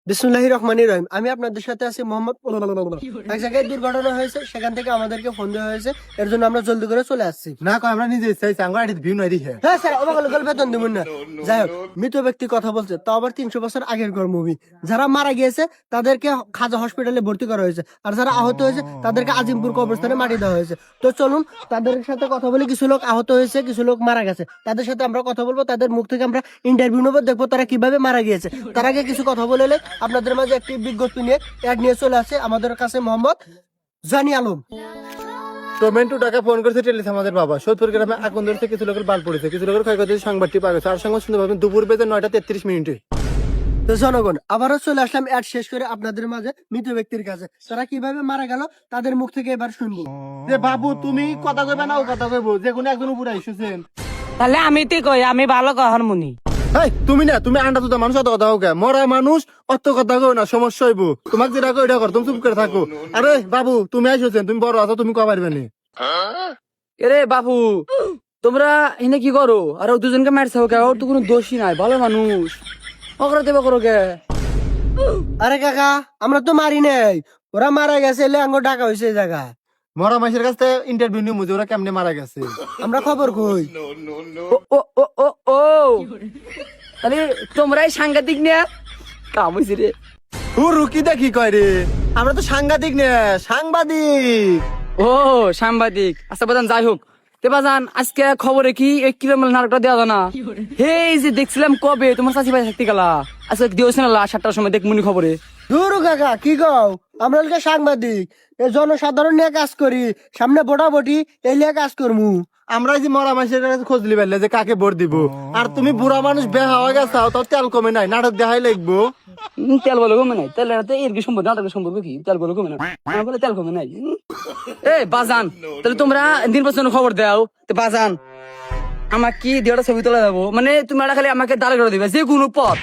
বিসমিল্লাহির রহমানির রহিম। আমি আপনাদের সাথে আছি মোহাম্মদ। এক জায়গায় দুর্ঘটনা হয়েছে, সেখান থেকে আমাদেরকে ফোন দেওয়া হয়েছে, এর জন্য আমরা জলদি করে চলে আসছি। না কয় আমরা নিজে ইচ্ছাই চাঙ্গা আইডি ভিউ নাই দিহে হ্যাঁ স্যার, অবাক হলে বেতন দিবেন না। যাই হোক, মৃত ব্যক্তি কথা বলছে, তাও আবার 300 বছর আগের ঘর মুভি। যারা মারা গিয়েছে তাদেরকে খাজা হসপিটালে ভর্তি করা হয়েছে, আর যারা আহত হয়েছে তাদেরকে আজিমপুর কবরস্থানে মাটি দেওয়া হয়েছে। তো চলুন তাদের সাথে কথা বলি। কিছু লোক আহত হয়েছে, কিছু লোক মারা গেছে, তাদের সাথে আমরা কথা বলবো। তাদের মুখ থেকে আমরা ইন্টারভিউ নেবো, দেখবো তারা কিভাবে মারা গিয়েছে। তার আগে কিছু কথা বলে আপনাদের মাঝে একটি বিজ্ঞপ্তি নিয়ে অ্যাড নিয়ে চলে আসছে আমাদের কাছে মোহাম্মদ জানি আলম। পেমেন্ট টাকা ফোন করেছে টেলিস আমাদের বাবা সোদপুর গ্রামে আগুন ধরছে, কিছু লোকের বাল পড়েছে, কিছু লোকের ক্ষয়ক্ষতি সংবাদটি পাওয়া গেছে। আর সংবাদ শুনতে পাবেন দুপুর বেজে 9:33। তো জনগণ, আবারও চলে আসলাম অ্যাড শেষ করে আপনাদের মাঝে মৃত ব্যক্তির কাছে। তারা কিভাবে মারা গেল তাদের মুখ থেকে এবার শুনবো। যে বাবু তুমি কথা কইবে না ও কথা কইবো, যে কোনো একজন উপরে আইসেছেন। তাহলে আমি তো কই আমি ভালো কখন মুনি এই তুমি না, তুমি আন্ডা তো মানুষ অত কথা হোক, মরা মানুষ অত কথা কও না, সমস্যা হইব। তোমাকে যেটা কই এটা কর, তুমি চুপ করে থাকো। আরে বাবু তুমি আইসেছেন, তুমি বড় আছো, তুমি কও পারবে না। এরে বাবু তোমরা এনে কি করো? আর ও দুজনকে মারছে ওকে, ওর তো কোনো দোষই নাই, ভালো মানুষ। ওকরা দেবে করো কে? আরে কাকা, আমরা তো মারি নাই, ওরা মারা গেছে, এলে আঙ্গ ডাকা হয়েছে এই জায়গায়। মরা মানুষের কাছ থেকে ইন্টারভিউ নিয়ে মুজে ওরা কেমনে মারা গেছে। আমরা খবর কই। ও ও ও ও ও তাহলে তোমরাই সাংঘাতিক না কাম হইছে রে। ও রুকি দেখি কয় রে, আমরা তো সাংঘাতিক না, সাংবাদিক। ও সাংবাদিক। আচ্ছা বাজান, যাই হোক তে বাজান, আজকে খবরে কি কিরকম নাটকটা দেওয়া যায় না? এই যে দেখছিলাম কবে তোমার চাষি ভাই থাকতে গেলা, আজকে দিয়েছে না 7টার সময় দেখ মুনি খবরে। দূর কাকা, কি কও? আমরা হচ্ছে সাংবাদিক, এই জনসাধারণ নিয়ে কাজ করি, সামনে ভোটাভুটি এই নিয়ে কাজ করমু। আমরা যে মরা মানুষের কাছে খোঁজ লিবাইলে যে কাকে ভোট দিব, আর তুমি বুড়া মানুষ বেহা হয়ে গেছাও, তাও তেল কমে নাই, নাটক দেখাই লাগবো। তেল বলে কমে নাই, তেল এর কি সম্পর্ক, নাটকের সম্পর্ক কি? তেল বলে কমে না, আমার বলে তেল কমে নাই। এ বাজান, তাহলে তোমরা নির্বাচনের খবর দাও। তো বাজান আমার কি দেওয়াটা ছবি তোলা যাবো, মানে তোমরা খালি আমাকে দাঁড় করে দিবে যে কোনো পথ।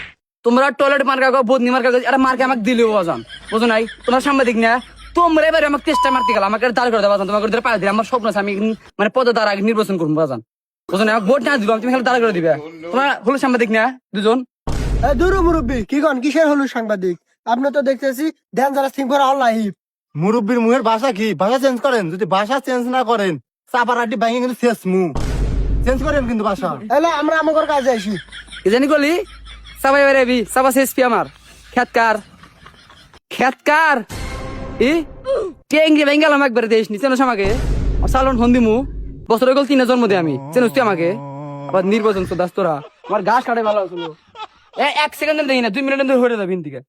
তোমরা টয়লেট মার্কা গো, বদনি মার্কা গো, একটা মার্কে আমাকে দিলেও বাজান, বুঝো নাই? তোমরা সাংবাদিক না, তোমরা এবারে আমাকে চেষ্টা মারতে গেল, আমাকে দাঁড় করে দেবো বাজান, তোমাকে পায়ে দিলে আমার স্বপ্ন আছে আমি মানে পদে দ্বারা আগে নির্বাচন করবো বাজান, বুঝো না? ভোট না দিব, তুমি খালি দাঁড় করে দিবে। তোমরা হলো সাংবাদিক না দুজন? দূর মুরব্বী, কি কন, কিসের হলো সাংবাদিক? আপনি তো দেখতেছি dangerous thing for all life. মুরব্বীর মুহের ভাষা কি? ভাষা চেঞ্জ করেন, যদি ভাষা চেঞ্জ না করেন চাপারাটি ভাঙে কিন্তু শেষ মুখ চেঞ্জ করেন কিন্তু ভাষা। এলে আমরা আমাদের কাজে আসি। কি জানি করলি সাবাই বেরাবি সাবা শেষ পি আমার খেতকার খেতকার ই টেঙ্গি বেঙ্গালাম একবার দেশ নি চেনো আমাকে সালন হন্দিমু বছর গল 3 জন্ম দে আমি চেনো তুই আমাকে আবার নির্বাচন তো দাস্তরা আমার ঘাস কাটে ভালো হলো এক সেকেন্ড দেখি না 2 মিনিট ধরে হয়ে যাবে দিকে।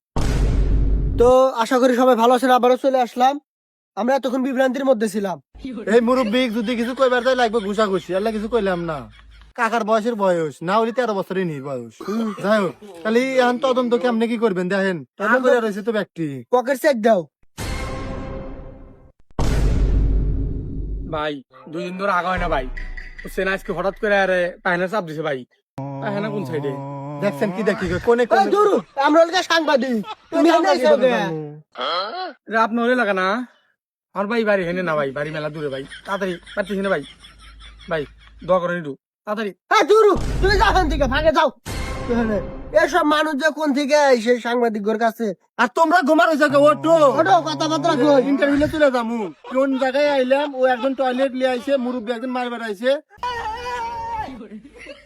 তো আশা করি সবাই ভালো আছেন, আবারও চলে আসলাম। আমরা এতক্ষণ বিভ্রান্তির মধ্যে ছিলাম। এই মুরব্বী যদি কিছু কইবার তাই লাগবে ঘুষা ঘুষি, আল্লাহ কিছু কইলাম না। কাকার বয়সের বয়স না হলে 13 বছরই নেই বয়স। যাই হোক, তাহলে এখন তদন্ত কেমনে কি করবেন দেখেন, তদন্ত রয়েছে তো ব্যক্তি। পকেট চেক দাও। ভাই 2 দিন ধরে আগা হয় না ভাই, সেনা আজকে হঠাৎ করে আরে পায়না চাপ দিছে ভাই। পায়না কোন সাইডে দেখছেন কি দেখি কোনে এই দূর, আমরা হচ্ছে সাংবাদিক, তুমি এখানে এসো কে? আপনার হলে লাগা না? আমার ভাই বাড়ি হেনে না ভাই, বাড়ি মেলা দূরে ভাই, তাড়াতাড়ি পারতেছি না ভাই, ভাই দোয়া করে নিদু তাড়াতাড়ি। দূর, তুমি যাও এখান থেকে, ভাগে যাও। এসব মানুষ যে কোন থেকে সেই সাংবাদিকের কাছে। আর তোমরা ঘুমার হয়েছে ওটো ওটো কথাবার্তা কই। ইন্টারভিউ চলে যামু, কোন জায়গায় আইলাম, ও একজন টয়লেট লিয়ে আইছে, মুরব্বী একজন মারবার আইছে।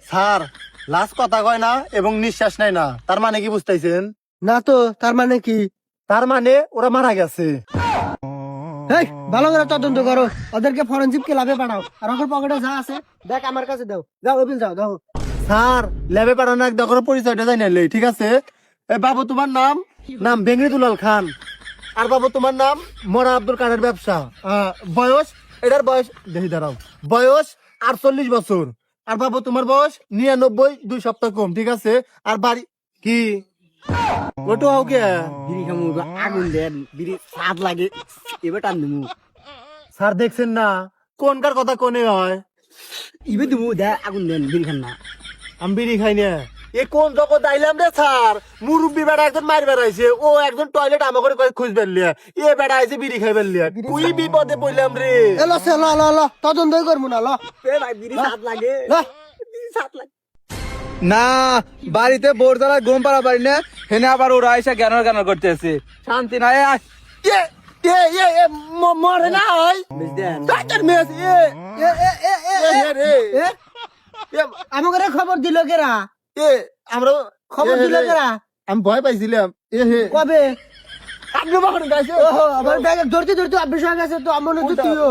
স্যার লাস্ট কথা কয় না এবং নিঃশ্বাস নেয় না, তার মানে কি বুঝতেছেন? না তো, তার মানে কি? তার মানে ওরা মারা গেছে। এই ভালো করে তদন্ত করো, ওদেরকে ফরেনসিক ক্লাবে পাঠাও, আর ওদের পকেটে যা আছে দেখ আমার কাছে দাও। যাও অবিল, যাও দাও। স্যার ল্যাবে পাঠানো এক দখর পরিচয়টা জানি না, ঠিক আছে? এ বাবু তোমার নাম? নাম বেঙ্গলি দুলাল খান। আর বাবু তোমার নাম? মোরা আব্দুল কাদের ব্যবসা। বয়স? এটার বয়স দেখি দাঁড়াও, বয়স 48 বছর। আর বাবু তোমার বয়স 99, 2 সপ্তাহ কম, ঠিক আছে? আর বাড়ি কি ওটো হও কে? বিড়ি খামু আগুন দেন, বিড়ি স্বাদ লাগে এবার টান দিমু স্যার দেখছেন না কোনকার কথা কোনে হয়? ইবে দিমু দে আগুন দেন, বিড়ি খান না। আমি বিড়ি খাই না। এ কোন জগৎ আইলাম রে স্যার? মুরব্বী বেড়া একজন মার বেড়াইছে, ও একজন টয়লেট আমাকে খুঁজ বেরলিয়া, এ বেড়া আইছে বিড়ি খাই বেরলিয়া, কুই বিপদে পড়লাম রে। এলো সে, ল ল ল, তদন্তই করবো না, ল। এ ভাই বিড়ি স্বাদ লাগে, ল। বিড়ি স্বাদ লাগে। না বাড়িতে বোর দ্বারা ঘুম পাড়া পারি না হেনে আবার ওরা এসে জ্ঞানের জ্ঞান করতেছে শান্তি নাই মরে না হয় তার মেয়ে আমাকে খবর দিল কেরা আমরা খবর দিল কেরা আমি ভয় পাইছিলাম কবে আপনি কখন গাইছে আমার ব্যাগে ধরতে ধরতে অভ্যাস হয়ে গেছে তো আমার তুইও